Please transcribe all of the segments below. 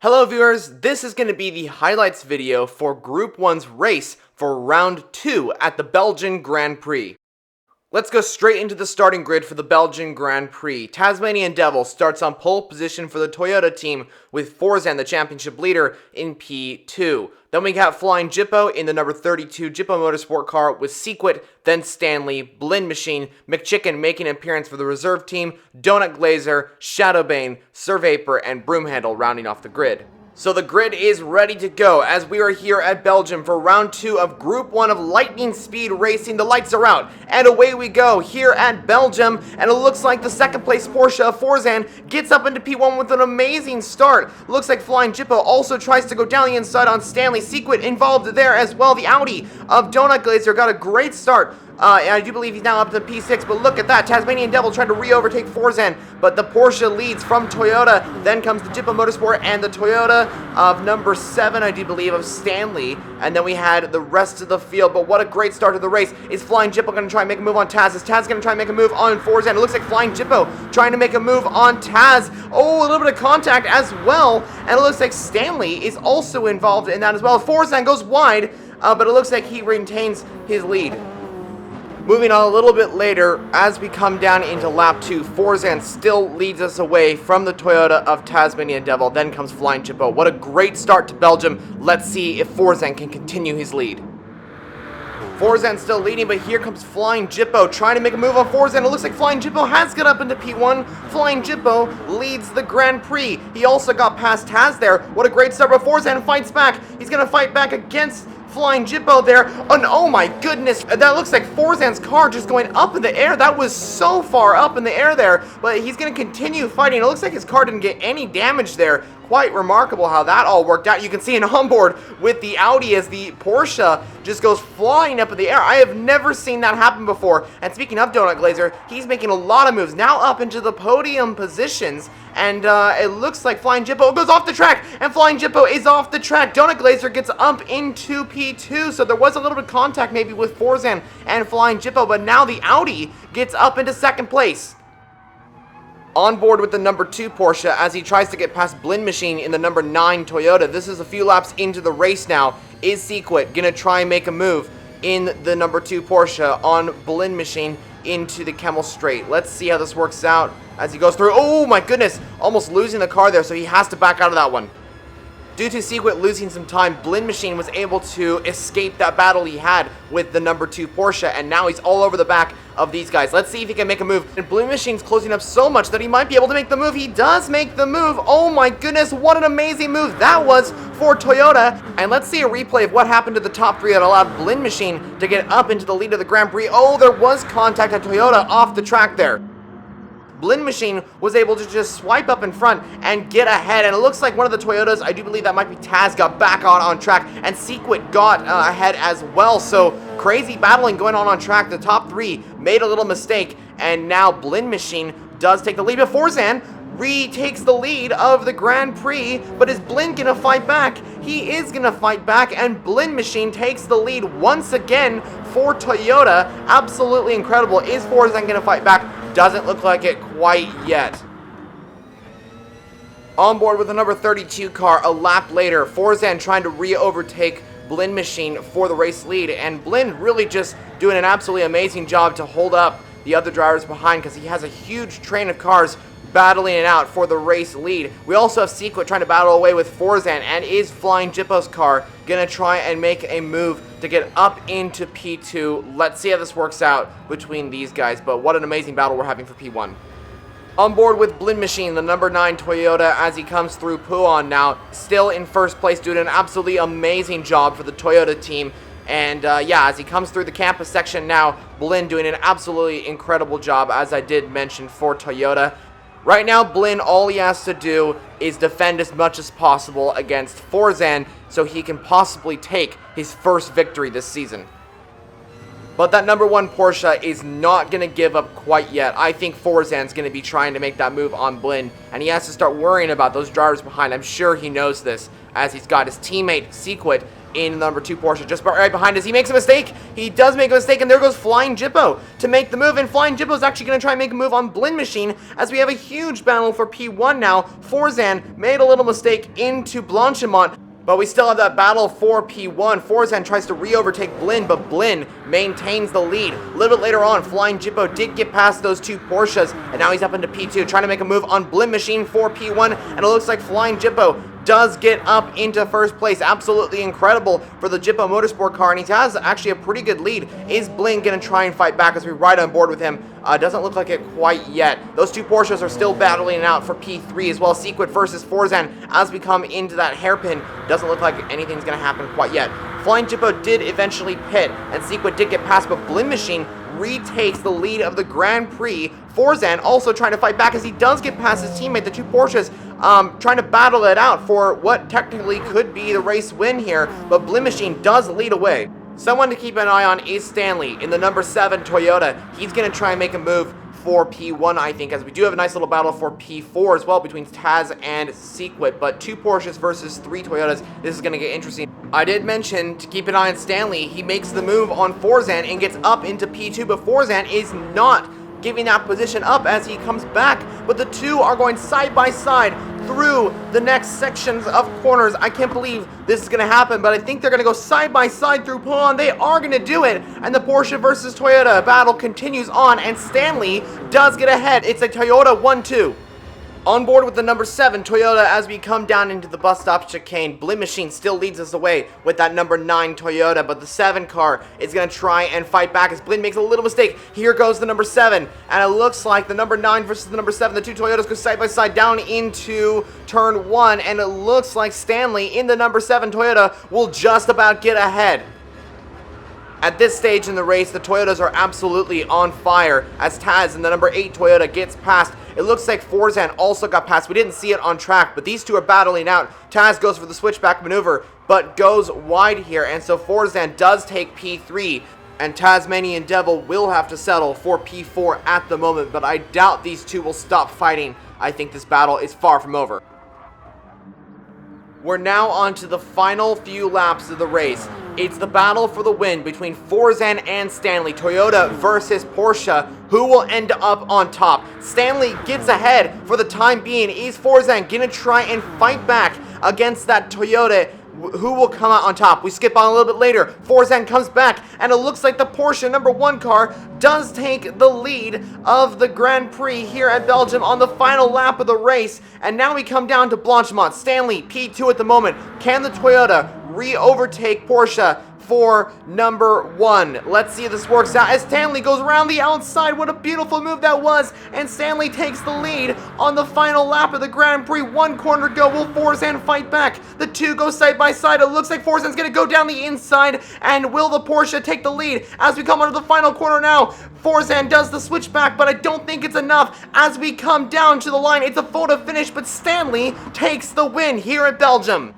Hello viewers, this is going to be the highlights video for Group 1's race for Round 2 at the Belgian Grand Prix. Let's go straight into the starting grid for the Belgian Grand Prix. Tasmanian Devil starts on pole position for the Toyota team with Forzan, the championship leader, in P2. Then we got Flying Jippo in the number 32 Jippo Motorsport car with Sequit, then Stanley, Blend Machine, McChicken making an appearance for the reserve team, Donut Glazer, Shadowbane, Sir Vapor, and Broomhandle rounding off the grid. So the grid is ready to go as we are here at Belgium for round 2 of Group 1 of Lightning Speed Racing. The lights are out and away we go here at Belgium, and it looks like the second place Porsche of Forzan gets up into P1 with an amazing start. Looks like Flying Jippo also tries to go down the inside on Stanley. Sequit involved there as well. The Audi of Donut Glazer got a great start. And I do believe he's now up to P6, but look at that. Tasmanian Devil trying to re-overtake Forzan, but the Porsche leads from Toyota. Then comes the Jippo Motorsport and the Toyota of number 7, I do believe, of Stanley. And then we had the rest of the field, but what a great start to the race. Is Flying Jippo going to try and make a move on Taz? Is Taz going to try and make a move on Forzan? It looks like Flying Jippo trying to make a move on Taz. Oh, a little bit of contact as well. And it looks like Stanley is also involved in that as well. Forzan goes wide, but it looks like he retains his lead. Moving on a little bit later, as we come down into lap 2, Forzan still leads us away from the Toyota of Tasmanian Devil. Then comes Flying Jippo. What a great start to Belgium. Let's see if Forzan can continue his lead. Forzan still leading, but here comes Flying Jippo trying to make a move on Forzan. It looks like Flying Jippo has got up into P1. Flying Jippo leads the Grand Prix. He also got past Taz there. What a great start, but Forzan fights back. He's going to fight back against Flying Jippo there. And oh my goodness, that looks like Forzan's car just going up in the air. That was so far up in the air there, but he's going to continue fighting. It looks like his car didn't get any damage there. Quite remarkable how that all worked out. You can see an onboard with the Audi as the Porsche just goes flying up in the air. I have never seen that happen before. And speaking of Donut Glazer, he's making a lot of moves. Now up into the podium positions. And it looks like Flying Jippo goes off the track. And Flying Jippo is off the track. Donut Glazer gets up into P2. So there was a little bit of contact maybe with Forzan and Flying Jippo. But now the Audi gets up into second place. On board with the number 2 Porsche as he tries to get past Blend Machine in the number 9 Toyota. This is a few laps into the race now. Is Sequit going to try and make a move in the number 2 Porsche on Blend Machine into the Kemmel Straight? Let's see how this works out as he goes through. Oh my goodness, almost losing the car there, so he has to back out of that one. Due to Sequit losing some time, Blend Machine was able to escape that battle he had with the number 2 Porsche, and now he's all over the back of these guys. Let's see if he can make a move. And Blend Machine's closing up so much that he might be able to make the move. He does make the move. Oh my goodness, what an amazing move that was for Toyota. And let's see a replay of what happened to the top 3 that allowed Blend Machine to get up into the lead of the Grand Prix. Oh, there was contact at Toyota off the track there. Blend Machine was able to just swipe up in front and get ahead, and it looks like one of the Toyotas, I do believe that might be Taz, got back on track, and Sequit got ahead as well. So crazy battling going on track. The top 3 made a little mistake, and now Blend Machine does take the lead. But Forzan retakes the lead of the Grand Prix, but is Blend gonna fight back? He is gonna fight back, and Blend Machine takes the lead once again for Toyota. Absolutely incredible. Is Forzan gonna fight back? Doesn't look like it quite yet. On board with the number 32 car a lap later, Forzan trying to re-overtake Blend Machine for the race lead, and Blend really just doing an absolutely amazing job to hold up the other drivers behind because he has a huge train of cars battling it out for the race lead. We also have Sequit trying to battle away with Forzan, and is Flying Jippo's car gonna try and make a move to get up into P2. Let's see how this works out between these guys, but what an amazing battle we're having for P1. On board with Blend Machine, the number 9 Toyota, as he comes through Puan now, still in first place, doing an absolutely amazing job for the Toyota team. And yeah, as he comes through the campus section now, Blend doing an absolutely incredible job, as I did mention, for Toyota. Right now, Blend, all he has to do is defend as much as possible against Forzan so he can possibly take his first victory this season. But that number 1 Porsche is not going to give up quite yet. I think Forzan's going to be trying to make that move on Blend, and he has to start worrying about those drivers behind. I'm sure he knows this, as he's got his teammate Sequit in number 2 Porsche, just right behind us. He makes a mistake. He does make a mistake, and there goes Flying Jippo to make the move, and Flying Jippo is actually going to try and make a move on Blinn Machine, as we have a huge battle for P1 now. Forzan made a little mistake into Blanchimont, but we still have that battle for P1. Forzan tries to re-overtake Blinn, but Blinn maintains the lead. A little bit later on, Flying Jippo did get past those 2 Porsches, and now he's up into P2, trying to make a move on Blinn Machine for P1, and it looks like Flying Jippo does get up into first place. Absolutely incredible for the Jippo Motorsport car, and he has actually a pretty good lead. Is Blinn going to try and fight back as we ride on board with him? Doesn't look like it quite yet. Those 2 Porsches are still battling out for P3 as well. Sequit versus Forzan as we come into that hairpin. Doesn't look like anything's going to happen quite yet. Flying Jippo did eventually pit, and Sequit did get past, but Blinn Machine retakes the lead of the Grand Prix. Forzan also trying to fight back as he does get past his teammate. The 2 Porsches trying to battle it out for what technically could be the race win here, but Blinn Machine does lead away. Someone to keep an eye on is Stanley in the number 7 Toyota. He's going to try and make a move for P1, I think, as we do have a nice little battle for P4 as well between Taz and Sequit, but 2 Porsches versus 3 Toyotas. This is going to get interesting. I did mention to keep an eye on Stanley. He makes the move on Forzan and gets up into P2, but Forzan is not giving that position up as he comes back, but the 2 are going side by side through the next sections of corners. I can't believe this is going to happen, but I think they're going to go side by side through Pulon. They are going to do it, and the Porsche versus Toyota battle continues on, and Stanley does get ahead. It's a Toyota 1-2. On board with the number 7 Toyota as we come down into the bus stop chicane. Blinn Machine still leads us away with that number 9 Toyota, but the 7 car is going to try and fight back as Blinn makes a little mistake. Here goes the number 7, and it looks like the number 9 versus the number 7. The 2 Toyotas go side by side down into turn 1, and it looks like Stanley in the number 7 Toyota will just about get ahead. At this stage in the race, the Toyotas are absolutely on fire as Taz in the number 8 Toyota gets past. It looks like Forzan also got past. We didn't see it on track, but these 2 are battling out. Taz goes for the switchback maneuver, but goes wide here, and so Forzan does take P3, and Tasmanian Devil will have to settle for P4 at the moment, but I doubt these 2 will stop fighting. I think this battle is far from over. We're now on to the final few laps of the race. It's the battle for the win between Forzan and Stanley. Toyota versus Porsche. Who will end up on top? Stanley gets ahead for the time being. Is Forzan going to try and fight back against that Toyota? Who will come out on top? We skip on a little bit later. Forzan comes back, and it looks like the Porsche number 1 car does take the lead of the Grand Prix here at Belgium on the final lap of the race. And now we come down to Blanchimont. Stanley, P2 at the moment. Can the Toyota re-overtake Porsche for number 1? Let's see if this works out as Stanley goes around the outside. What a beautiful move that was, and Stanley takes the lead on the final lap of the Grand Prix. 1 corner to go. Will Forzan fight back? The 2 go side by side. It looks like Forzan's going to go down the inside, and will the Porsche take the lead as we come onto the final corner now? Forzan does the switchback, but I don't think it's enough as we come down to the line. It's a photo finish, but Stanley takes the win here at Belgium.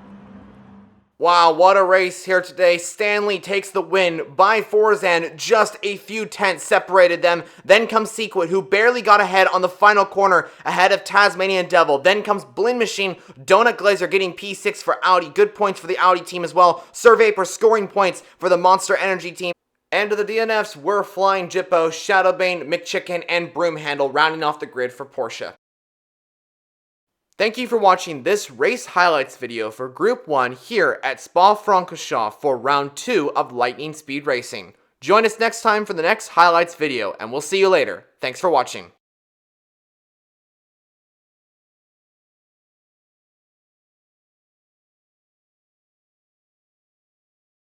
Wow, what a race here today. Stanley takes the win by Forzan. Just a few tenths separated them. Then comes Sequit, who barely got ahead on the final corner, ahead of Tasmanian Devil. Then comes Blinn Machine. Donut Glazer getting P6 for Audi. Good points for the Audi team as well. Sir Vapor scoring points for the Monster Energy team. And to the DNFs were Flying Jippo, Shadowbane, McChicken, and Broomhandle, rounding off the grid for Porsche. Thank you for watching this race highlights video for Group 1 here at Spa-Francorchamps for Round 2 of Lightning Speed Racing. Join us next time for the next highlights video, and we'll see you later. Thanks for watching.